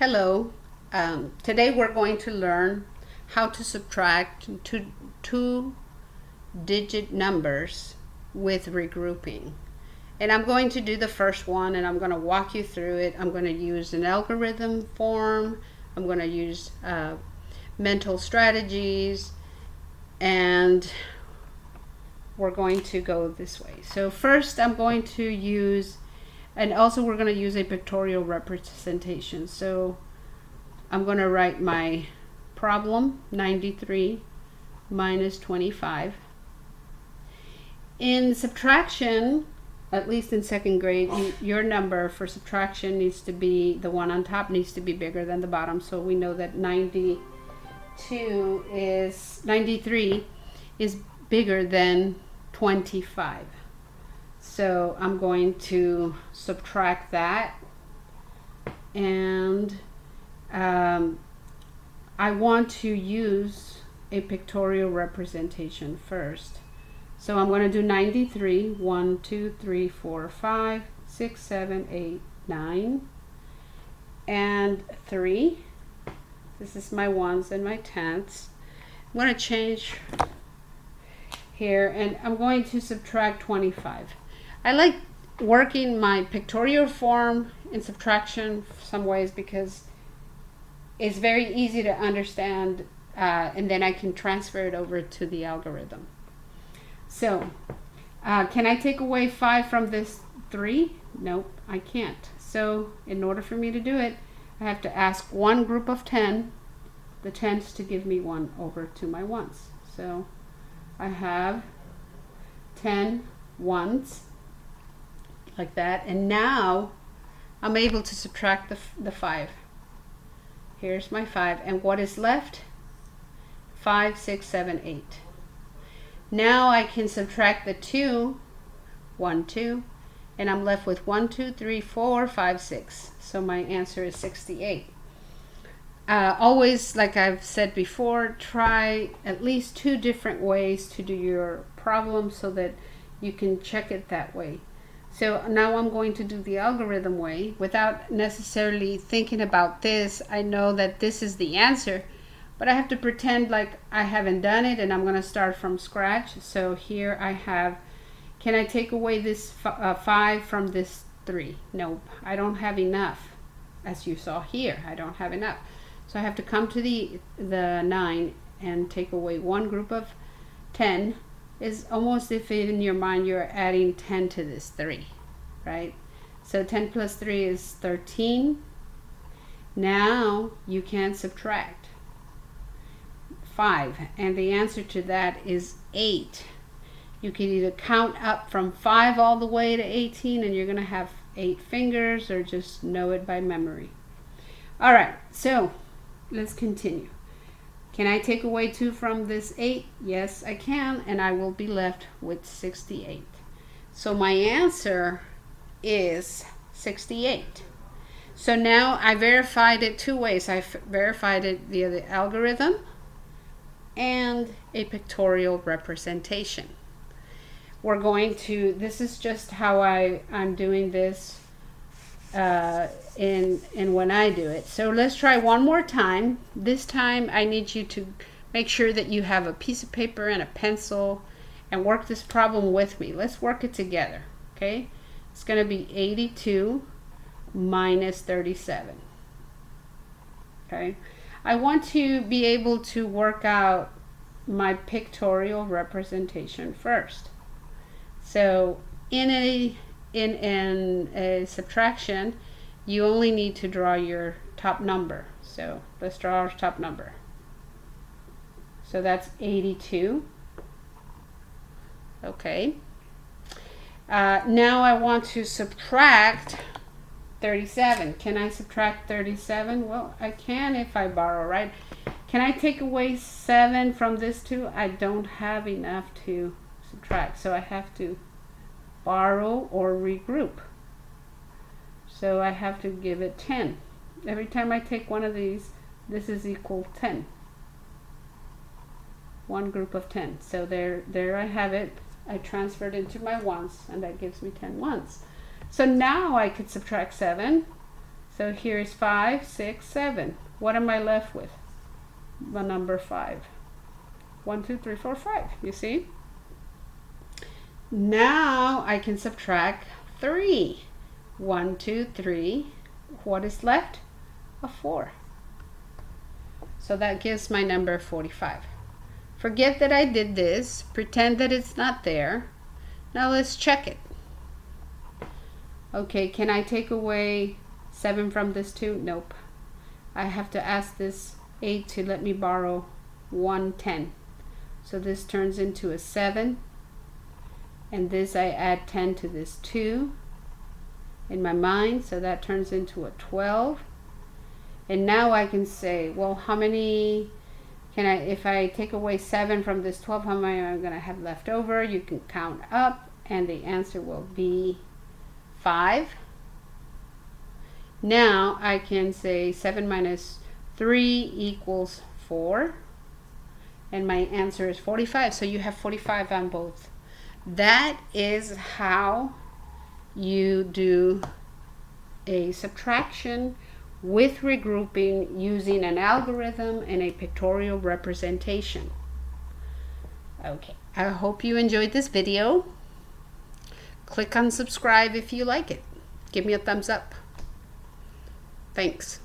Hello. Today we're going to learn how to subtract two-digit numbers with regrouping. And I'm going to do the first one and I'm going to walk you through it. I'm going to use an algorithm form. I'm going to use mental strategies, and we're going to go this way. So first I'm going to use, and also we're going to use a pictorial representation. So I'm going to write my problem, 93 minus 25. In subtraction, at least in second grade, your number for subtraction needs to be, the one on top needs to be bigger than the bottom. So we know that 93 is bigger than 25. So I'm going to subtract that, and I want to use a pictorial representation first. So I'm going to do 93, 1, 2, 3, 4, 5, 6, 7, 8, 9, and 3. This is my ones and my tenths. I'm going to change here, and I'm going to subtract 25. I like working my pictorial form in subtraction some ways because it's very easy to understand, and then I can transfer it over to the algorithm. So can I take away 5 from this 3? Nope, I can't. So in order for me to do it, I have to ask one group of 10, the tens, to give me 1 over to my ones. So I have 10 ones like that, and now I'm able to subtract the 5. Here's my 5, and what is left? 5, 6, 7, 8. Now I can subtract the 2, 1, 2, and I'm left with 1, 2, 3, 4, 5, 6. So my answer is 68. Always, like I've said before, try at least 2 different ways to do your problem so that you can check it that way. So now I'm going to do the algorithm way without necessarily thinking about this. I know that this is the answer, but I have to pretend like I haven't done it, and I'm going to start from scratch. So here I have, can I take away this 5 from this 3? Nope, I don't have enough. As you saw here, I don't have enough. So I have to come to the 9 and take away one group of 10. Is almost if in your mind you're adding 10 to this 3, right? So 10 plus 3 is 13. Now you can subtract 5, and the answer to that is 8. You can either count up from 5 all the way to 18, and you're going to have 8 fingers, or just know it by memory. All right, so let's continue. Can I take away 2 from this 8? Yes, I can, and I will be left with 68. So my answer is 68. So now I verified it 2 ways. I verified it via the algorithm and a pictorial representation. We're going to, this is just how I'm doing this in when I do it. So let's try one more time. This time I need you to make sure that you have a piece of paper and a pencil and work this problem with me. Let's work it together, okay? It's going to be 82 minus 37. Okay, I want to be able to work out my pictorial representation first. So in a subtraction, you only need to draw your top number. So let's draw our top number. So that's 82. Okay. Now I want to subtract 37. Can I subtract 37? Well, I can if I borrow, right? Can I take away 7 from this 2? I don't have enough to subtract, so I have to borrow or regroup. So I have to give it 10. Every time I take one of these, this is equal 10. One group of 10. So there I have it. I transferred into my ones, and that gives me 10 ones. So now I could subtract 7. So here's 5, 6, 7. What am I left with? The number 5. 1, 2, 3, 4, 5. You see? Now I can subtract 3. 1, 2, 3. What is left? A 4. So that gives my number 45. Forget that I did this. Pretend that it's not there. Now let's check it. Okay, can I take away 7 from this 2? Nope. I have to ask this 8 to let me borrow 1 10. So this turns into a 7. And this I add 10 to this 2 in my mind. So that turns into a 12. And now I can say, well, how many can I, if I take away 7 from this 12, how many am I going to have left over? You can count up, and the answer will be 5. Now I can say 7 minus 3 equals 4. And my answer is 45. So you have 45 on both. That is how you do a subtraction with regrouping using an algorithm and a pictorial representation. Okay, I hope you enjoyed this video. Click on subscribe if you like it. Give me a thumbs up. Thanks.